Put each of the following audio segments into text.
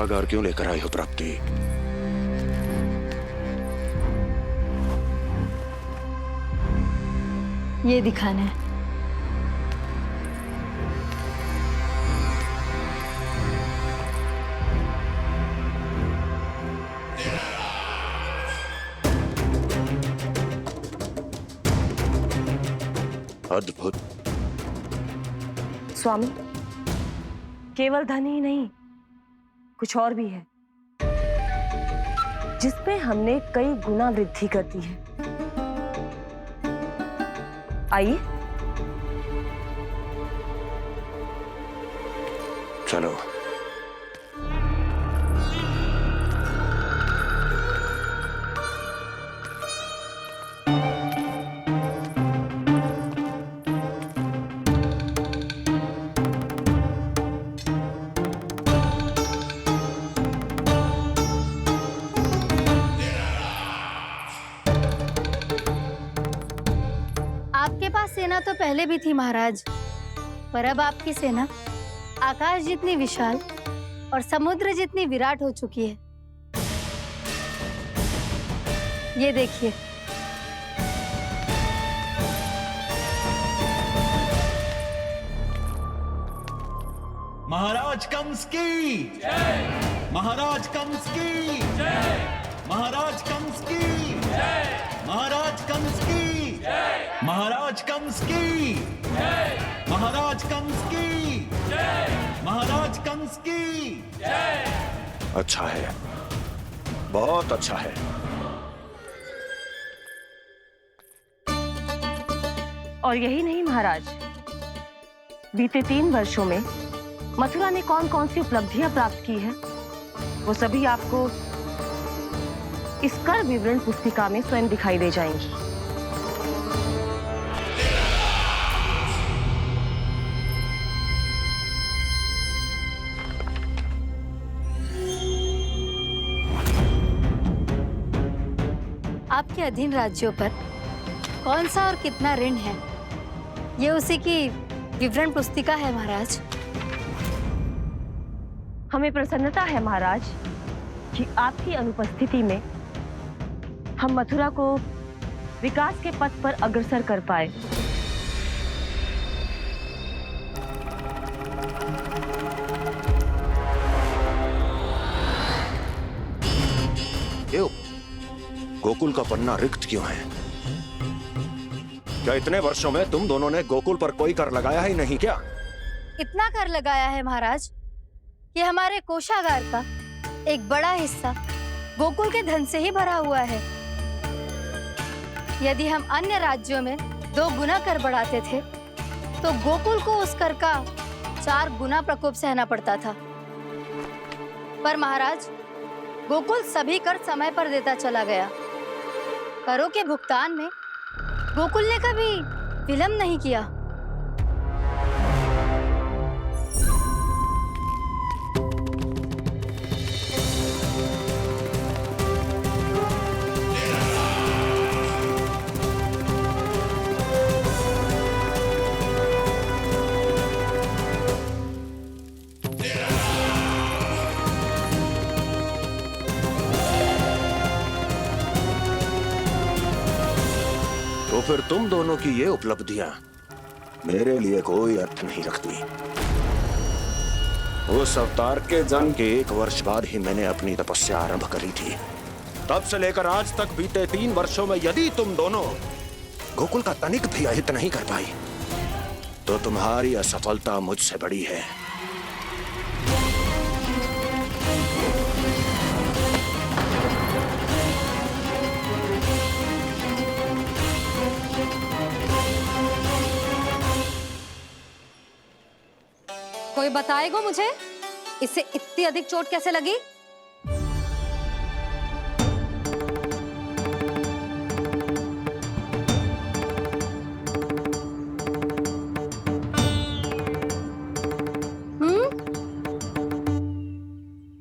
अगर क्यों लेकर आई हो प्राप्ति? ये दिखाना है। अद्भुत। स्वामी, केवल धन ही नहीं, कुछ और भी है जिसमें हमने कई गुना वृद्धि कर दी है। आइए। चलो। आपके पास सेना तो पहले भी थी महाराज, पर अब आपकी सेना आकाश जितनी विशाल और समुद्र जितनी विराट हो चुकी है। ये देखिए। महाराज कंस की जय। महाराज कंस की जय। महाराज कंस की जय। महाराज कंस की जय। महाराज कंस की जय। महाराज कंस की जय। महाराज कंस की जय। अच्छा है, बहुत अच्छा है। और यही नहीं महाराज, बीते 3 वर्षों में मथुरा ने कौन कौन सी उपलब्धियां प्राप्त की है, वो सभी आपको इस कर विवरण पुस्तिका में स्वयं दिखाई दे जाएंगी। आपके अधीन राज्यों पर कौन सा और कितना ऋण है, ये उसी की विवरण पुस्तिका है महाराज। हमें प्रसन्नता है महाराज कि आपकी अनुपस्थिति में हम मथुरा को विकास के पथ पर अग्रसर कर पाए। क्यों? गोकुल का पन्ना रिक्त क्यों है? क्या इतने वर्षों में तुम दोनों ने गोकुल पर कोई कर लगाया ही नहीं क्या? इतना कर लगाया है महाराज कि हमारे कोषागार का एक बड़ा हिस्सा गोकुल के धन से ही भरा हुआ है। यदि हम अन्य राज्यों में 2 गुना कर बढ़ाते थे, तो गोकुल को उस कर का 4 गुना प्रकोप सहना पड़ता था। पर महाराज, गोकुल सभी कर समय पर देता चला गया। करों के भुगतान में गोकुल ने कभी विलंब नहीं किया। तो फिर तुम दोनों की ये उपलब्धियां मेरे लिए कोई अर्थ नहीं रखती। उस अवतार के जन्म के 1 वर्ष बाद ही मैंने अपनी तपस्या आरंभ करी थी। तब से लेकर आज तक बीते 3 वर्षों में यदि तुम दोनों गोकुल का तनिक भी अहित नहीं कर पाई, तो तुम्हारी असफलता मुझसे बड़ी है। कोई बताएगा मुझे, इसे इतनी अधिक चोट कैसे लगी?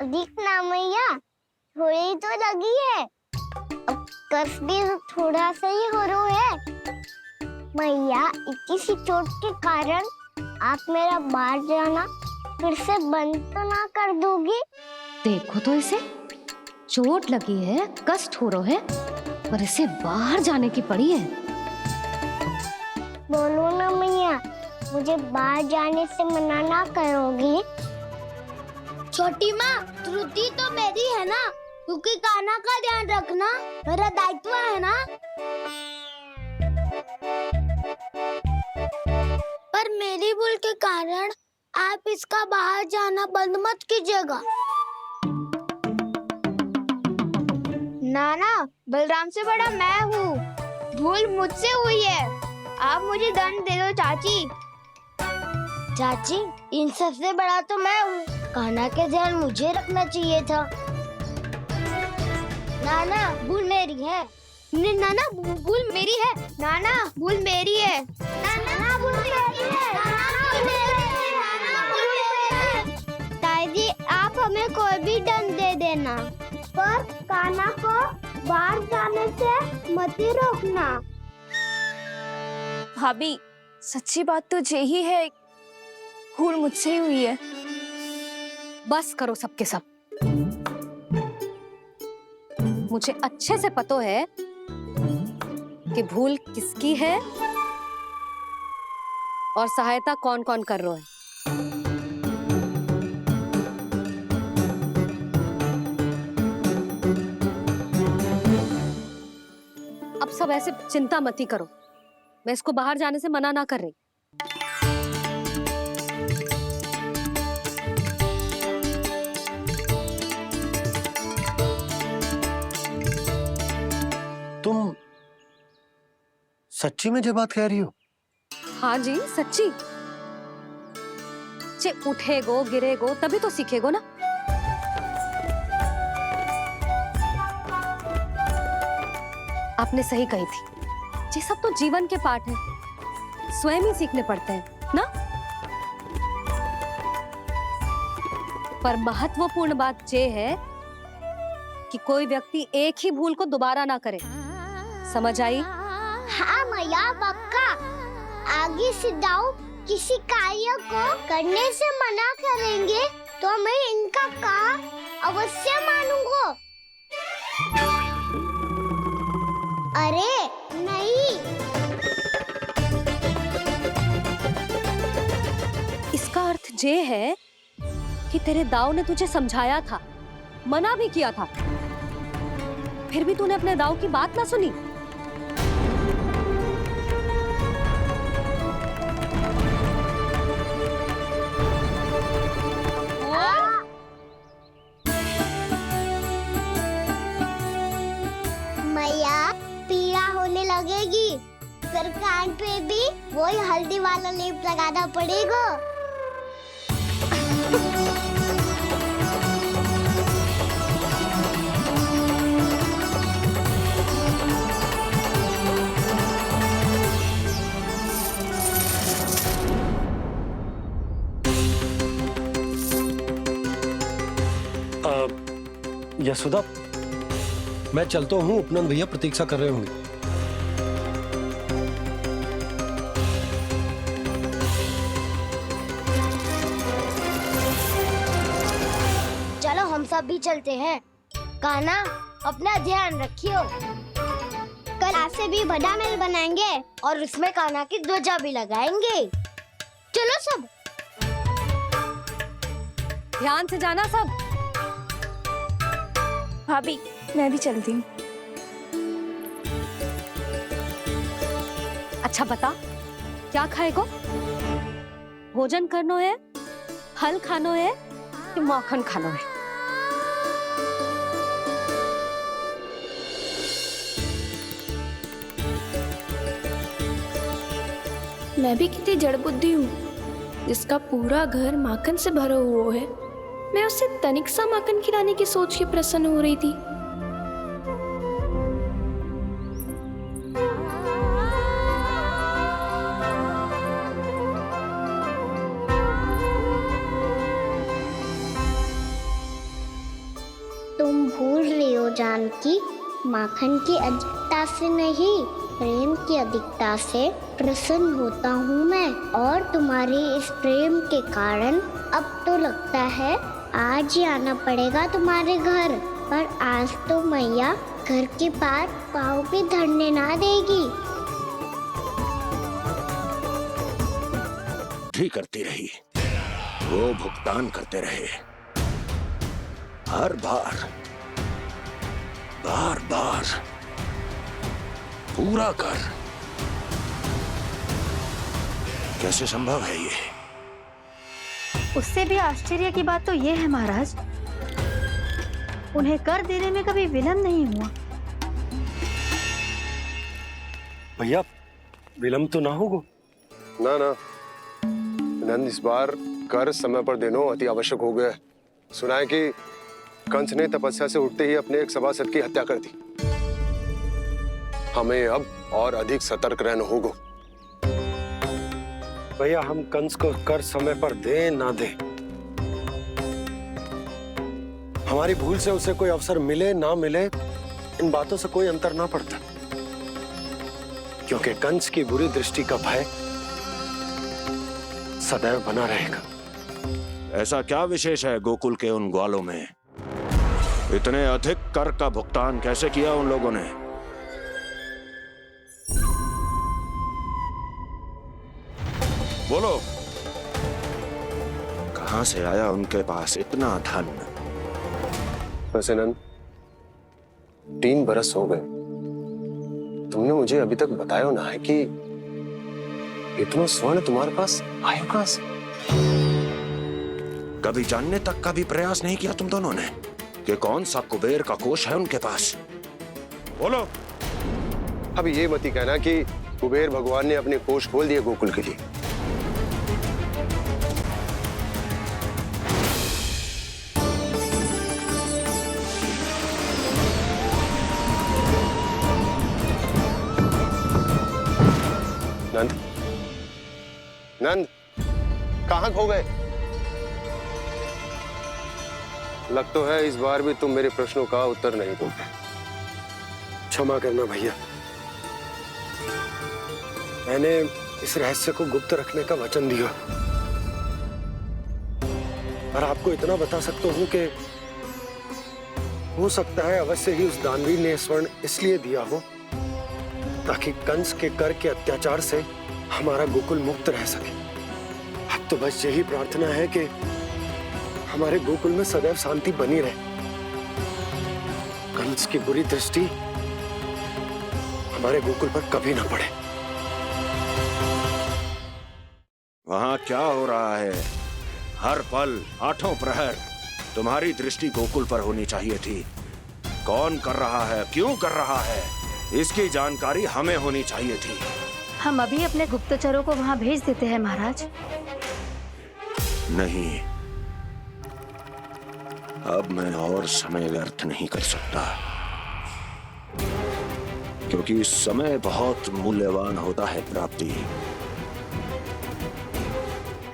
अधिक ना मैया, थोड़ी तो लगी है। अब कफ भी थोड़ा सा ही हो रहा है। मैया, इतनी सी चोट के कारण आप मेरा बाहर जाना फिर से बंद तो ना कर दोगी? देखो तो इसे, चोट लगी है, कष्ट हो रहा है, पर इसे बाहर जाने की पड़ी है। बोलो ना मैया, मुझे बाहर जाने से मना ना करोगी? छोटी माँ, त्रुटि तो मेरी है ना, क्योंकि कान्हा का ध्यान रखना मेरा दायित्व है ना। पर मेरी भूल के कारण आप इसका बाहर जाना बंद मत कीजिएगा। नाना, बलराम से बड़ा मैं हूँ, भूल मुझसे हुई है, आप मुझे दंड दे दो चाची। चाची, इन सबसे बड़ा तो मैं हूँ, कान्हा के ध्यान मुझे रखना चाहिए था। नाना, भूल मेरी है। नाना, भूल मेरी है। नाना, भूल मेरी है। नाना, भूल मेरी है। नाना, भूल मेरी है। नाना, भूल मेरी है। ताई जी, आप हमें कोई भी दंड दे देना, पर कान्हा को बाहर जाने से मत ही रोकना। भाभी, सच्ची बात तो यही है, भूल मुझसे ही हुई है। बस करो सबके सब। मुझे अच्छे से पता है कि भूल किसकी है और सहायता कौन कौन कर रहा है। अब सब ऐसे चिंता मत ही करो, मैं इसको बाहर जाने से मना ना कर रही। तुम सच्ची में जो बात कह रही हो? हाँ जी, सच्ची। जे उठेगो गिरेगो तभी तो सीखेगो ना। आपने सही कही थी, ये सब तो जीवन के पाठ है, स्वयं ही सीखने पड़ते हैं ना। पर महत्वपूर्ण बात ये है कि कोई व्यक्ति एक ही भूल को दोबारा ना करे, समझ आई? हाँ मैया, पक्का। आगे से जाओ किसी कार्य को करने से मना करेंगे तो मैं इनका कहा अवश्य मानूंगा। अरे नहीं। इसका अर्थ ये है कि तेरे दाऊ ने तुझे समझाया था, मना भी किया था, फिर भी तूने अपने दाऊ की बात ना सुनी। मैया, पीड़ा होने लगेगी, फिर कान पे भी वही हल्दी वाला लेप लगाना पड़ेगा। यशोदा, मैं चलता हूँ, उपनंद भैया प्रतीक्षा कर रहे होंगे। चलो हम सब भी चलते हैं। कान्हा, अपना ध्यान रखियो। कल आज से भी बड़ा महल बनाएंगे और उसमें कान्हा की ध्वजा भी लगाएंगे। चलो सब। ध्यान से जाना सब। भाभी, मैं भी चलती हूँ। अच्छा बता, क्या खाएगो? भोजन करनो है, फल खानो है कि माखन खानो है? मैं भी कितनी जड़ बुद्धि हूँ, जिसका पूरा घर माखन से भरा हुआ है। मैं उससे तनिक सा माखन खिलाने की सोच के प्रसन्न हो रही थी। तुम भूल रही हो जानकी, माखन की अधिकता से नहीं, प्रेम की अधिकता से प्रसन्न होता हूँ मैं। और तुम्हारे इस प्रेम के कारण अब तो लगता है आज ही आना पड़ेगा तुम्हारे घर, पर आज तो मैया घर के पार पाँव भी धरने ना देगी। भी करती रही, वो भुगतान करते रहे, हर बार बार बार पूरा कर। कैसे संभव है ये? उससे भी आश्चर्य की बात तो ये है महाराज, उन्हें कर देने में कभी विलंब नहीं हुआ। भैया विलंब तो ना होगा? ना ना नंद, इस बार कर समय पर देना अति आवश्यक हो गया है। सुना है कि कंस ने तपस्या से उठते ही अपने एक सभासद की हत्या कर दी। हमें अब और अधिक सतर्क रहना होगा। भैया हम कंस को कर समय पर दे ना दे, हमारी भूल से उसे कोई अवसर मिले ना मिले, इन बातों से कोई अंतर ना पड़ता, क्योंकि कंस की बुरी दृष्टि का भय सदैव बना रहेगा। ऐसा क्या विशेष है गोकुल के उन ग्वालों में? इतने अधिक कर का भुगतान कैसे किया उन लोगों ने? बोलो, कहां से आया उनके पास इतना धन? वैसे नंद, 3 बरस हो गए, तुमने मुझे अभी तक बताया ना है कि इतना स्वर्ण तुम्हारे पास आया कहां से? कभी जानने तक का भी प्रयास नहीं किया तुम दोनों ने कि कौन सा कुबेर का कोष है उनके पास? बोलो। अब ये मत ही कहना कि कुबेर भगवान ने अपने कोष खोल दिए गोकुल के लिए। नंद, नंद, कहां खो गए? लग तो है इस बार भी तुम मेरे प्रश्नों का उत्तर नहीं दोगे। क्षमा करना भैया, मैंने इस रहस्य को गुप्त रखने का वचन दिया, और आपको इतना बता सकता हूं कि हो सकता है अवश्य ही उस दानवीर ने स्वर्ण इसलिए दिया हो ताकि कंस के कर के अत्याचार से हमारा गोकुल मुक्त रह सके। अब तो बस यही प्रार्थना है कि हमारे गोकुल में सदैव शांति बनी रहे, कंस की बुरी दृष्टि हमारे गोकुल पर कभी ना पड़े। वहां क्या हो रहा है? हर पल, आठों प्रहर तुम्हारी दृष्टि गोकुल पर होनी चाहिए थी। कौन कर रहा है, क्यों कर रहा है, इसकी जानकारी हमें होनी चाहिए थी। हम अभी अपने गुप्तचरों को वहां भेज देते हैं महाराज। नहीं, अब मैं और समय व्यर्थ नहीं कर सकता, क्योंकि समय बहुत मूल्यवान होता है प्राप्ति।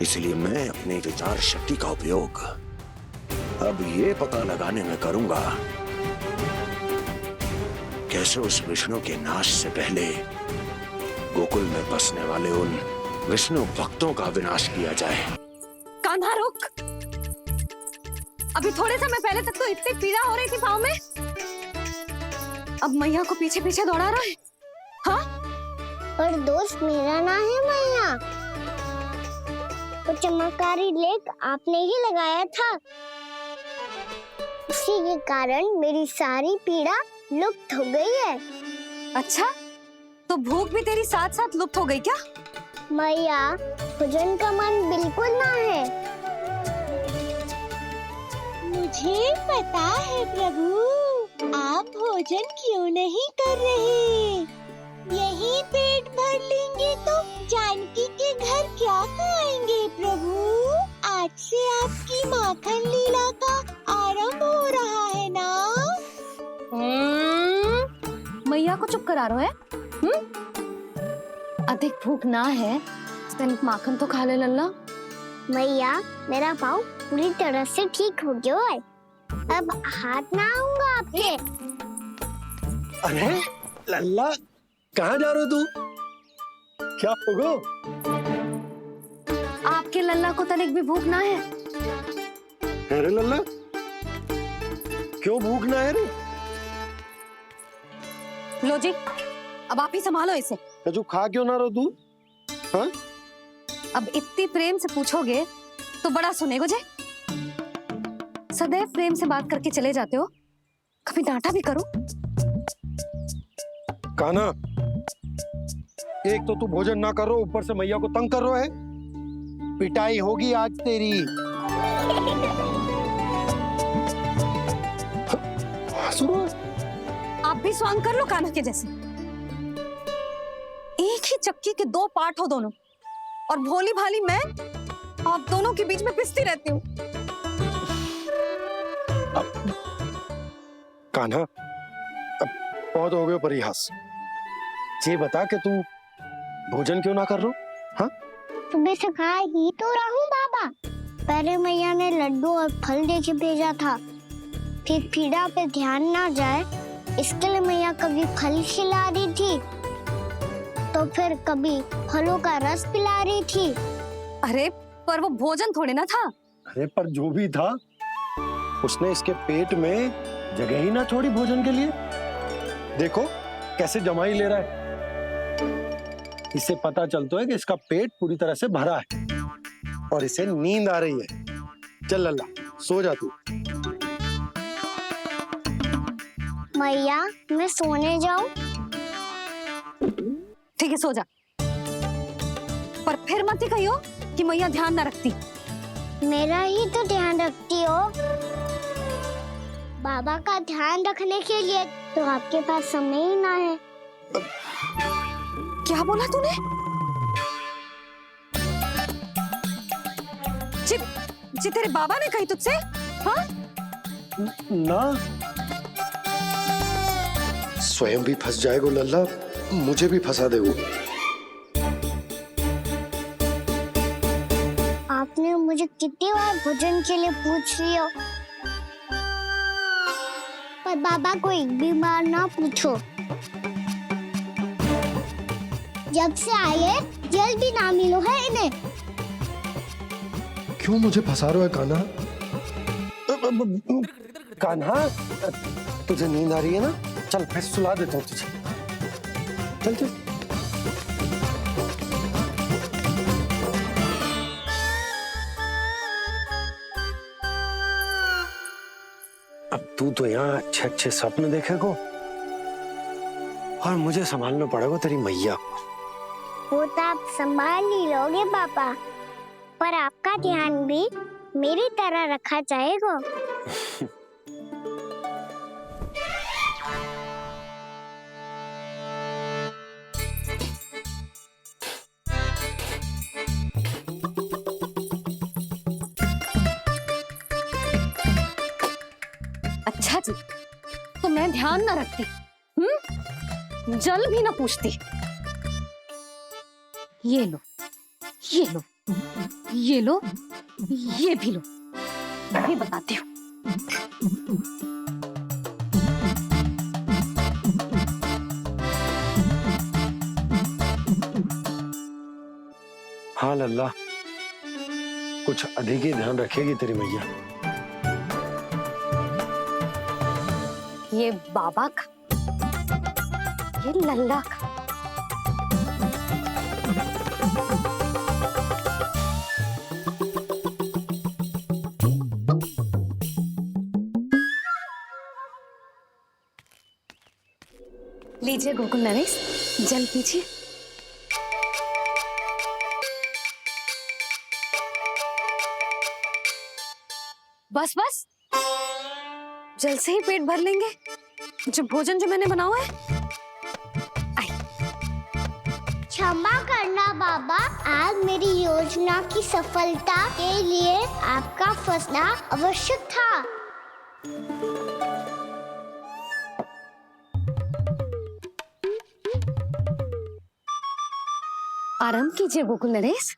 इसलिए मैं अपनी विचार शक्ति का उपयोग अब ये पता लगाने में करूंगा कैसे उस विष्णु के नाश से पहले गोकुल में बसने वाले उन विष्णु भक्तों का विनाश किया जाए। कान्हा रुक, अभी थोड़े समय पहले तक तो इतनी पीड़ा हो रही थी पाँव में, अब मैया को पीछे पीछे दौड़ा रहा है। हाँ? पर दोस्त मेरा ना है मैया, वो चमत्कारी लेख आपने ही लगाया था, इसी के कारण मेरी सारी पीड़ा लुप्त हो गई है। अच्छा, तो भूख भी तेरी साथ साथ लुप्त हो गई क्या? मैया, भोजन का मन बिल्कुल ना है। मुझे पता है प्रभु, आप भोजन क्यों नहीं कर रहे? यही पेट भर लेंगे तो जानकी के घर क्या खाएंगे प्रभु? आज से आपकी माखन लीला का आरंभ हो रहा है ना? मैया को चुप करा रहे हैं? अधिक भूख ना है, तनिक माखन तो खा ले लल्ला। मैया, मेरा पाँव पूरी तरह से ठीक हो गया है, अब हाथ ना आऊंगा आपके। अरे लल्ला, कहाँ जा रहे हो तू? क्या होगा? आपके लल्ला को तनिक भी भूख ना है? अरे लल्ला, क्यों भूख ना है रे? लो जी, अब आप ही संभालो इसे। कजू खा क्यों ना रहो तू? हाँ? अब इतनी प्रेम से पूछोगे तो बड़ा सुनेगो जे। सदैव प्रेम से बात करके चले जाते हो, कभी डांटा भी करो। कान्हा, एक तो तू भोजन ना करो, ऊपर से मैया को तंग कर रहा है। पिटाई होगी आज तेरी। आप भी स्वांग कर लो कान्हा के जैसे। एक ही चक्की के दो पार्ट हो दोनों, और भोली भाली मैं आप दोनों के बीच में पिसती रहती हूँ। कान्हा, अब बहुत हो गए परिहास। ये बता कि तू भोजन क्यों ना कर रो? हाँ? तुम्हें सिखा ही तो रहा हूँ बाबा। पहले मैया ने लड्डू और फल देके भेजा था, फिर पीड़ा पे ध्यान ना जाए इसके लिए मैया कभी फल खिला रही थी, तो फिर कभी फलों का रस पिला रही थी। अरे पर वो भोजन थोड़े ना था। अरे पर जो भी था, उसने इसके पेट में जगह ही ना छोड़ी भोजन के लिए। देखो कैसे जमाई ले रहा है। इससे पता चलता है कि इसका पेट पूरी तरह से भरा है और इसे नींद आ रही है। चल लल्ला, सो जा तू। मैया, मैं सोने जाऊं? ठीक है, सो जा। पर फिर मत ही कहियो कि मैया ध्यान ना रखती। मेरा ही तो ध्यान रखती हो। बाबा का ध्यान रखने के लिए तो आपके पास समय ही ना है। क्या बोला तूने? जी तेरे बाबा ने कही तुझसे? हाँ? ना, स्वयं भी फंस जाएगा लल्ला, मुझे भी फंसा दे वो। आपने मुझे कितनी बार भोजन के लिए पूछ लिया, पर बाबा को एक भी बार ना पूछो। जब से आए जल भी ना मिलो है इन्हें। क्यों मुझे फंसा रहा है कान्हा? कान्हा, तुझे नींद आ रही है ना? चल मैं सुला देता हूँ तुझे। चल चल। अब तू तो यहाँ अच्छे अच्छे सपने देखेगो और मुझे संभालना पड़ेगा तेरी मैया। वो तो आप संभाल ही लोगे पापा, पर आपका ध्यान भी मेरी तरह रखा जाएगा। अच्छा जी, तो मैं ध्यान ना रखती, जल भी ना पूछती। ये लो, ये लो, ये लो, ये भी लो, मैं भी बताती हूँ। हाँ लल्ला, कुछ अधिक ही ध्यान रखेगी तेरी मैया। ये बाबा का, ये लल्ला का। लीजिए गोकुल नरेश, जल पीजिए। बस बस, जल से ही पेट भर लेंगे। जो भोजन जो मैंने बनाया है। क्षमा करना बाबा, आज मेरी योजना की सफलता के लिए आपका फंसना आवश्यक था। आराम कीजिए गोकुल नरेश।